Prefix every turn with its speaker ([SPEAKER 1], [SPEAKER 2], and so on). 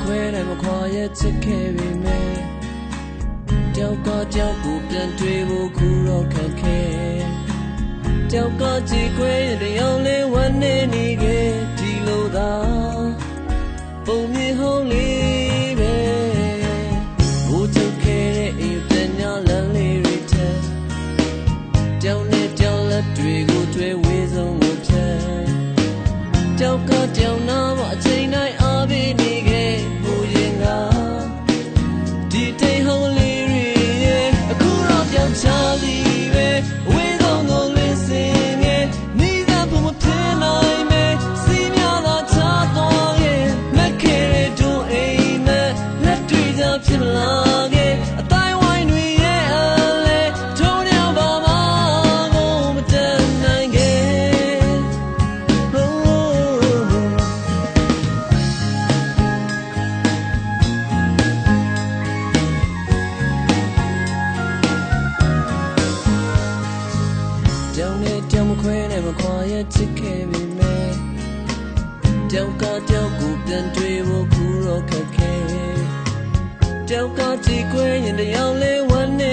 [SPEAKER 1] ခွဲနိုင်မခွာရဲ့ချစ်ခဲ့ပေမဲ့ကြောက်ကကြောက်ကိုပြန်တွေ့ဖို့ခုတော့ခက်ခဲကြောက်ကကြည်ခွဲရင်တယောက်လေးဝမ်းနေနေခဲ့ဒီလိုသာပုံမြင်ဟုံးလေးပဲဘူချုပ်ခဲ့တဲ့အိမ်ပြန်ညလမ်းလေးတွေထက်ကြောက်နဲ့ကြောက်လက်တွေကိုတွေ့ဝေးဆုံးကိုဖြတ်ကြောက်ကကြောက်နာမအချိန်တိုင်းအားပေးနေခဲ့ဘူရင်ကဒီတိတ်ဟုံးလေးတွေရဲ့အခုတော့ပြောင်းချစီပဲဝေးဆုံးကိုလင်းစင်ရဲ့နေသာဖို့မဖြစ်နိုင်ပဲစီးများသာချသွားရဲ့မက်ခဲတဲ့ဒုံအိမ်နဲ့လက်တွေကြဖြစ်မလာခဲ့အတိုင်းဝိုင်းတွေရဲ့အလဲထုံးရောက်ပါမကိုမတန်နိုင်ခဲ့ကြောင်နဲ့ကြောင်မခွဲနဲ့မခွာရဲ့ချစ်ခဲ့ပေမဲ့ကြောက်ကကြောက်ကိုပြန်တွေ့ဖို့ခုတော့ခက်ခဲကြောက်ကကြည်ခွဲရင်တယောက်လေးဝမ်းနေ